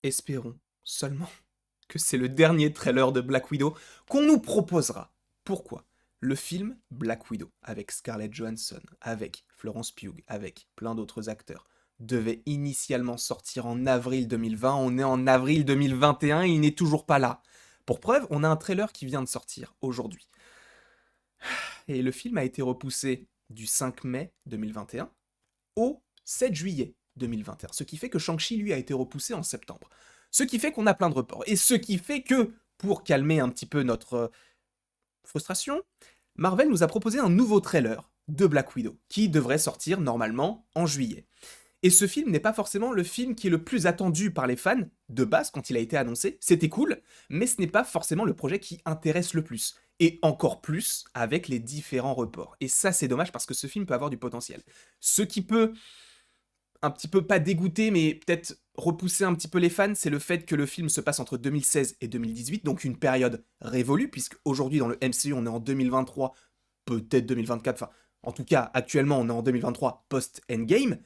Espérons seulement que c'est le dernier trailer de Black Widow qu'on nous proposera. Pourquoi? Le film Black Widow, avec Scarlett Johansson, avec Florence Pugh, avec plein d'autres acteurs, devait initialement sortir en avril 2020. On est en avril 2021 et il n'est toujours pas là. Pour preuve, on a un trailer qui vient de sortir aujourd'hui. Et le film a été repoussé du 5 mai 2021 au 7 juillet 2021. Ce qui fait que Shang-Chi, lui, a été repoussé en septembre. Ce qui fait qu'on a plein de reports. Et ce qui fait que, pour calmer un petit peu notre frustration, Marvel nous a proposé un nouveau trailer de Black Widow, qui devrait sortir normalement en juillet. Et ce film n'est pas forcément le film qui est le plus attendu par les fans, de base, quand il a été annoncé, c'était cool, mais ce n'est pas forcément le projet qui intéresse le plus. Et encore plus avec les différents reports. Et ça, c'est dommage parce que ce film peut avoir du potentiel. Ce qui peut un petit peu pas dégoûter, mais peut-être repousser un petit peu les fans, c'est le fait que le film se passe entre 2016 et 2018, donc une période révolue, puisque aujourd'hui dans le MCU on est en 2023, peut-être 2024, enfin en tout cas actuellement on est en 2023 post-Endgame.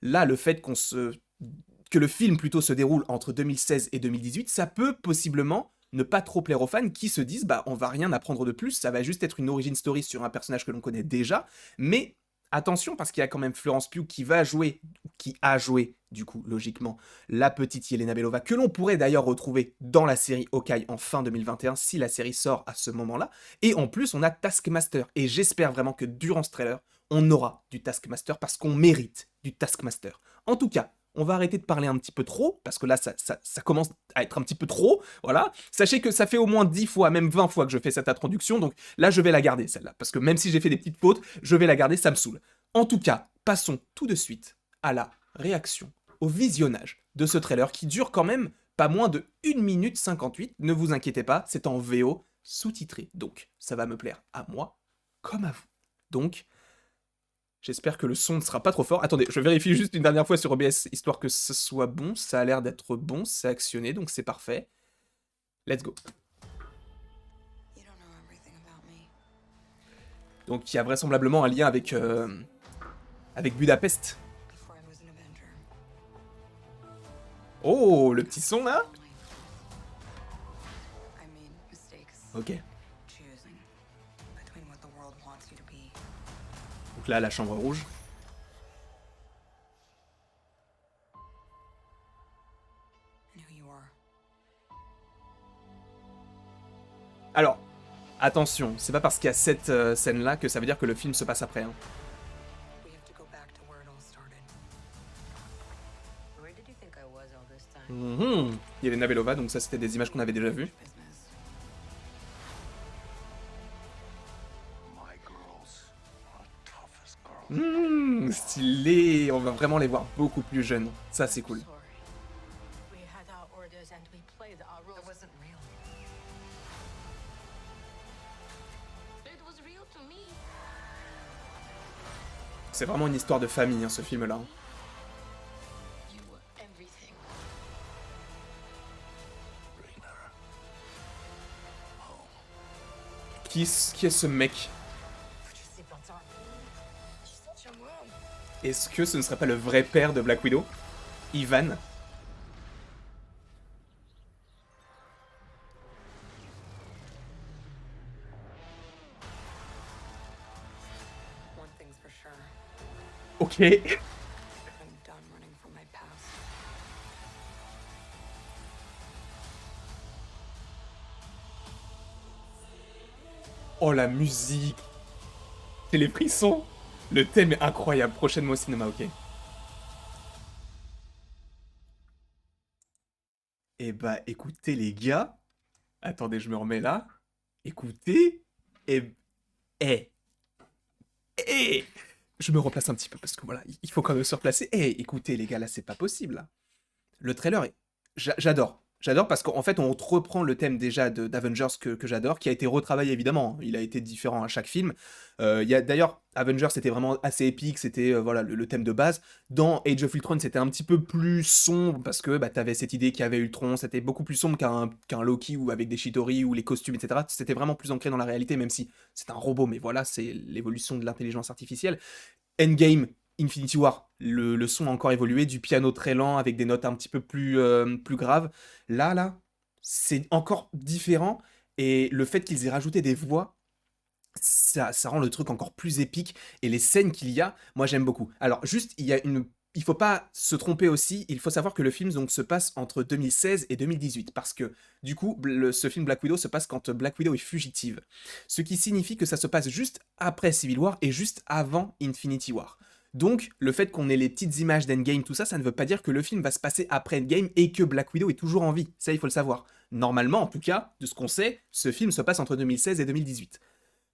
Là, le fait que le film plutôt se déroule entre 2016 et 2018, ça peut possiblement ne pas trop plaire aux fans qui se disent bah on va rien apprendre de plus, ça va juste être une origin story sur un personnage que l'on connaît déjà, mais attention parce qu'il y a quand même Florence Pugh qui va jouer, qui a joué du coup logiquement la petite Yelena Belova que l'on pourrait d'ailleurs retrouver dans la série Hawkeye en fin 2021 si la série sort à ce moment-là, et en plus on a Taskmaster et j'espère vraiment que durant ce trailer on aura du Taskmaster parce qu'on mérite du Taskmaster. En tout cas, on va arrêter de parler un petit peu trop, parce que là, ça commence à être un petit peu trop, voilà. Sachez que ça fait au moins 10 fois, même 20 fois que je fais cette introduction, donc là, je vais la garder, celle-là, parce que même si j'ai fait des petites fautes, je vais la garder, ça me saoule. En tout cas, passons tout de suite à la réaction, au visionnage de ce trailer, qui dure quand même pas moins de 1 minute 58, ne vous inquiétez pas, c'est en VO sous-titré, donc ça va me plaire à moi comme à vous. Donc, j'espère que le son ne sera pas trop fort. Attendez, je vérifie juste une dernière fois sur OBS, histoire que ce soit bon. Ça a l'air d'être bon, c'est actionné, donc c'est parfait. Let's go. Donc il y a vraisemblablement un lien avec Budapest. Oh, le petit son là. Ok. Donc là, la chambre rouge. Alors, attention, c'est pas parce qu'il y a cette scène-là que ça veut dire que le film se passe après. Hein. Yelena Belova, donc ça c'était des images qu'on avait déjà vues. Stylé, on va vraiment les voir beaucoup plus jeunes. Ça c'est cool. C'est vraiment une histoire de famille, hein, ce film-là. Qui est ce mec? Est-ce que ce ne serait pas le vrai père de Black Widow? Ivan? Ok. Oh la musique. C'est les frissons. Le thème est incroyable. Prochainement au cinéma, ok. Eh bah écoutez les gars. Attendez, je me remets là. Écoutez. Et... Eh. Eh. Je me replace un petit peu parce que voilà, il faut quand même se replacer. Eh, écoutez les gars, là c'est pas possible là. Le trailer est... J'adore. J'adore parce qu'en fait, on reprend le thème déjà d'Avengers que j'adore, qui a été retravaillé évidemment. Il a été différent à chaque film. Il y a d'ailleurs Avengers, c'était vraiment assez épique, c'était voilà le thème de base. Dans Age of Ultron, c'était un petit peu plus sombre parce que bah, t'avais cette idée qu'il y avait Ultron, c'était beaucoup plus sombre qu'un Loki ou avec des Chitauri ou les costumes, etc. C'était vraiment plus ancré dans la réalité, même si c'est un robot, mais voilà, c'est l'évolution de l'intelligence artificielle. Endgame, Infinity War, le son a encore évolué, du piano très lent avec des notes un petit peu plus graves. Là, c'est encore différent et le fait qu'ils aient rajouté des voix, ça rend le truc encore plus épique et les scènes qu'il y a, moi j'aime beaucoup. Alors juste, il faut pas se tromper aussi, il faut savoir que le film donc se passe entre 2016 et 2018 parce que du coup ce film Black Widow se passe quand Black Widow est fugitive. Ce qui signifie que ça se passe juste après Civil War et juste avant Infinity War. Donc le fait qu'on ait les petites images d'Endgame, tout ça, ça ne veut pas dire que le film va se passer après Endgame et que Black Widow est toujours en vie. Ça il faut le savoir. Normalement, en tout cas, de ce qu'on sait, ce film se passe entre 2016 et 2018.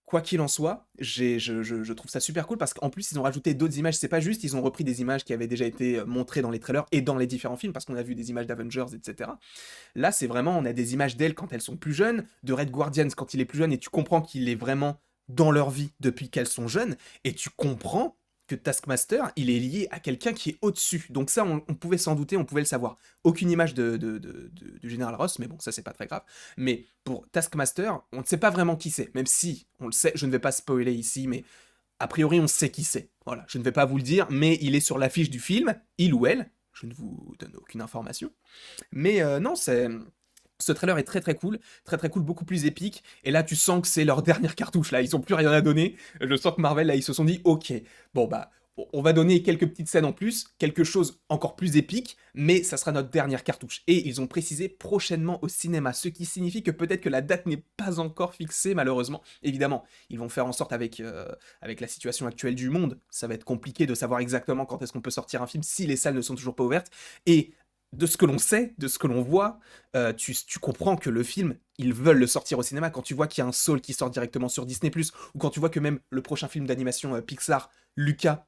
Quoi qu'il en soit, je trouve ça super cool parce qu'en plus ils ont rajouté d'autres images, c'est pas juste, ils ont repris des images qui avaient déjà été montrées dans les trailers et dans les différents films parce qu'on a vu des images d'Avengers, etc. Là c'est vraiment, on a des images d'elle quand elles sont plus jeunes, de Red Guardians quand il est plus jeune et tu comprends qu'il est vraiment dans leur vie depuis qu'elles sont jeunes et tu comprends que Taskmaster, il est lié à quelqu'un qui est au-dessus. Donc ça, on pouvait s'en douter, on pouvait le savoir. Aucune image du Général Ross, mais bon, ça c'est pas très grave. Mais pour Taskmaster, on ne sait pas vraiment qui c'est, même si on le sait, je ne vais pas spoiler ici, mais a priori on sait qui c'est. Voilà, je ne vais pas vous le dire, mais il est sur l'affiche du film, il ou elle, je ne vous donne aucune information. Mais non, c'est... Ce trailer est très très cool, beaucoup plus épique. Et là, tu sens que c'est leur dernière cartouche. Là, ils ont plus rien à donner. Je sens que Marvel, là, ils se sont dit, ok, bon bah, on va donner quelques petites scènes en plus, quelque chose encore plus épique, mais ça sera notre dernière cartouche. Et ils ont précisé prochainement au cinéma, ce qui signifie que peut-être que la date n'est pas encore fixée, malheureusement. Évidemment, ils vont faire en sorte avec la situation actuelle du monde, ça va être compliqué de savoir exactement quand est-ce qu'on peut sortir un film si les salles ne sont toujours pas ouvertes. Et de ce que l'on sait, de ce que l'on voit, tu comprends que le film, ils veulent le sortir au cinéma. Quand tu vois qu'il y a un Soul qui sort directement sur Disney+, ou quand tu vois que même le prochain film d'animation Pixar, Luca,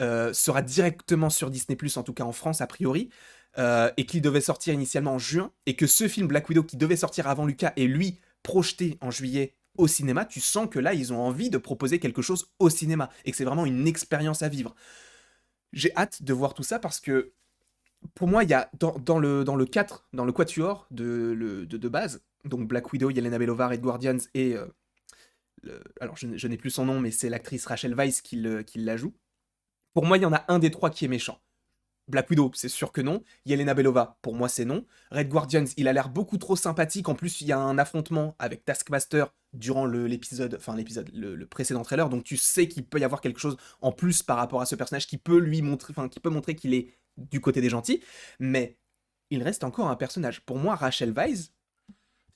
sera directement sur Disney+, en tout cas en France a priori, et qu'il devait sortir initialement en juin, et que ce film Black Widow qui devait sortir avant Luca est lui projeté en juillet au cinéma, tu sens que là, ils ont envie de proposer quelque chose au cinéma, et que c'est vraiment une expérience à vivre. J'ai hâte de voir tout ça parce que pour moi, il y a dans le 4, dans le quatuor de base, donc Black Widow, Yelena Belova, Red Guardians et alors je n'ai plus son nom, mais c'est l'actrice Rachel Weisz qui la joue. Pour moi, il y en a un des trois qui est méchant. Black Widow, c'est sûr que non. Yelena Belova, pour moi, c'est non. Red Guardians, il a l'air beaucoup trop sympathique. En plus, il y a un affrontement avec Taskmaster durant le précédent trailer. Donc, tu sais qu'il peut y avoir quelque chose en plus par rapport à ce personnage qui peut lui montrer, qui peut montrer qu'il est du côté des gentils. Mais il reste encore un personnage. Pour moi, Rachel Weisz,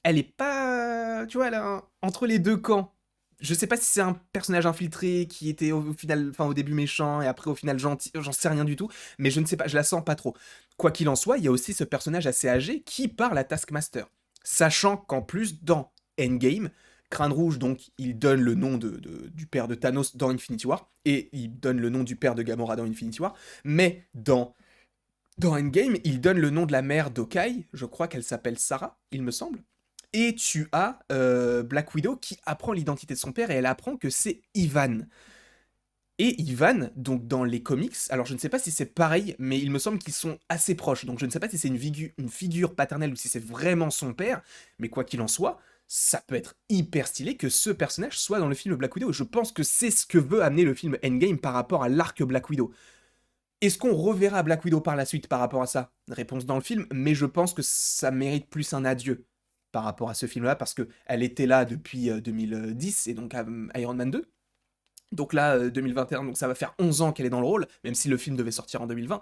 elle est pas, tu vois, elle est entre les deux camps. Je sais pas si c'est un personnage infiltré qui était au final, enfin au début méchant et après au final gentil, j'en sais rien du tout, mais je ne sais pas, je la sens pas trop. Quoi qu'il en soit, il y a aussi ce personnage assez âgé qui parle à Taskmaster, sachant qu'en plus dans Endgame, Crâne Rouge, donc il donne le nom du père de Thanos dans Infinity War et il donne le nom du père de Gamora dans Infinity War, mais dans Endgame, il donne le nom de la mère d'Hawkeye, je crois qu'elle s'appelle Sarah, il me semble. Et tu as Black Widow qui apprend l'identité de son père et elle apprend que c'est Ivan. Et Ivan, donc dans les comics, alors je ne sais pas si c'est pareil, mais il me semble qu'ils sont assez proches. Donc je ne sais pas si c'est une figure paternelle ou si c'est vraiment son père, mais quoi qu'il en soit, ça peut être hyper stylé que ce personnage soit dans le film Black Widow. Je pense que c'est ce que veut amener le film Endgame par rapport à l'arc Black Widow. Est-ce qu'on reverra Black Widow par la suite par rapport à ça? Réponse dans le film, mais je pense que ça mérite plus un adieu par rapport à ce film-là, parce que elle était là depuis 2010, et donc Iron Man 2. Donc là, 2021, donc ça va faire 11 ans qu'elle est dans le rôle, même si le film devait sortir en 2020.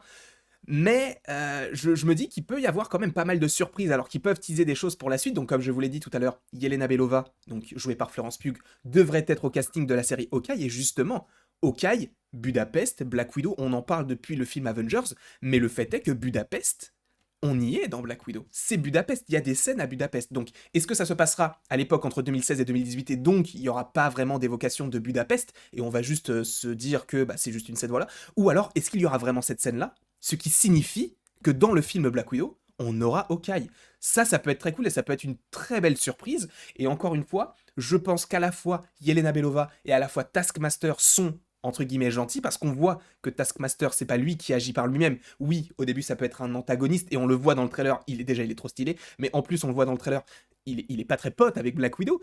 Mais je me dis qu'il peut y avoir quand même pas mal de surprises, alors qu'ils peuvent teaser des choses pour la suite. Donc comme je vous l'ai dit tout à l'heure, Yelena Belova, donc jouée par Florence Pugh, devrait être au casting de la série Hawkeye. Et justement, Hawkeye, Budapest, Black Widow, on en parle depuis le film Avengers, mais le fait est que Budapest, on y est dans Black Widow. C'est Budapest, il y a des scènes à Budapest. Donc est-ce que ça se passera à l'époque entre 2016 et 2018 et donc il n'y aura pas vraiment d'évocation de Budapest et on va juste se dire que bah, c'est juste une scène, voilà. Ou alors est-ce qu'il y aura vraiment cette scène-là? Ce qui signifie que dans le film Black Widow, on aura Hawkeye. Ça peut être très cool et ça peut être une très belle surprise. Et encore une fois, je pense qu'à la fois Yelena Belova et à la fois Taskmaster sont entre guillemets gentils parce qu'on voit que Taskmaster c'est pas lui qui agit par lui-même. Oui, au début ça peut être un antagoniste et on le voit dans le trailer, il est trop stylé, mais en plus on le voit dans le trailer, il est pas très pote avec Black Widow.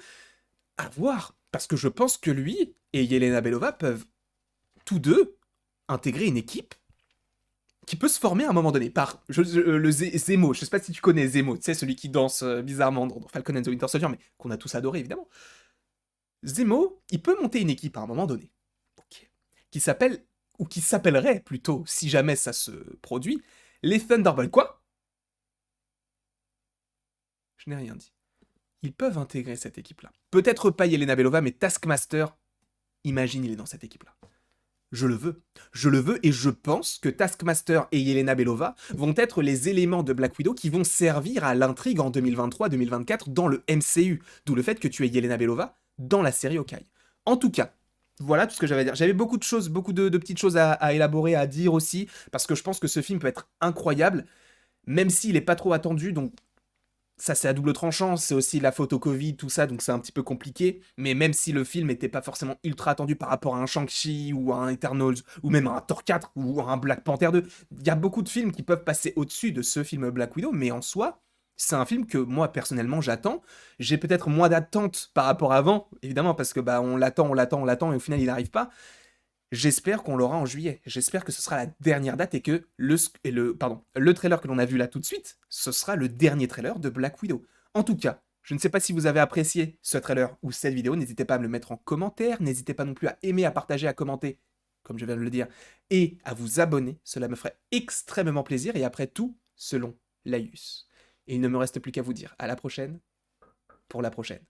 À voir, parce que je pense que lui et Yelena Belova peuvent tous deux intégrer une équipe qui peut se former à un moment donné par le Zemo. Je sais pas si tu connais Zemo, tu sais, celui qui danse bizarrement dans Falcon and the Winter Soldier, mais qu'on a tous adoré évidemment. Zemo, il peut monter une équipe à un moment donné, ok, qui s'appelle, ou qui s'appellerait plutôt, si jamais ça se produit, les Thunderbolts. Quoi? Je n'ai rien dit. Ils peuvent intégrer cette équipe-là. Peut-être pas Yelena Belova, mais Taskmaster, imagine, il est dans cette équipe-là. Je le veux. Je le veux et je pense que Taskmaster et Yelena Belova vont être les éléments de Black Widow qui vont servir à l'intrigue en 2023-2024 dans le MCU. D'où le fait que tu aies Yelena Belova dans la série Hawkeye. En tout cas, voilà tout ce que j'avais à dire. J'avais beaucoup de choses, beaucoup de petites choses à élaborer, à dire aussi, parce que je pense que ce film peut être incroyable, même s'il n'est pas trop attendu, donc ça c'est à double tranchant, c'est aussi la faute au Covid, tout ça, donc c'est un petit peu compliqué. Mais même si le film était pas forcément ultra attendu par rapport à un Shang-Chi ou à un Eternals ou même à un Thor 4 ou à un Black Panther 2, il y a beaucoup de films qui peuvent passer au-dessus de ce film Black Widow, mais en soi, c'est un film que moi personnellement j'attends. J'ai peut-être moins d'attente par rapport à avant, évidemment, parce que bah on l'attend et au final il n'arrive pas. J'espère qu'on l'aura en juillet. J'espère que ce sera la dernière date et que le trailer que l'on a vu là tout de suite, ce sera le dernier trailer de Black Widow. En tout cas, je ne sais pas si vous avez apprécié ce trailer ou cette vidéo, n'hésitez pas à me le mettre en commentaire, n'hésitez pas non plus à aimer, à partager, à commenter, comme je viens de le dire, et à vous abonner, cela me ferait extrêmement plaisir, et après tout, selon Laïus. Et il ne me reste plus qu'à vous dire à la prochaine, pour la prochaine.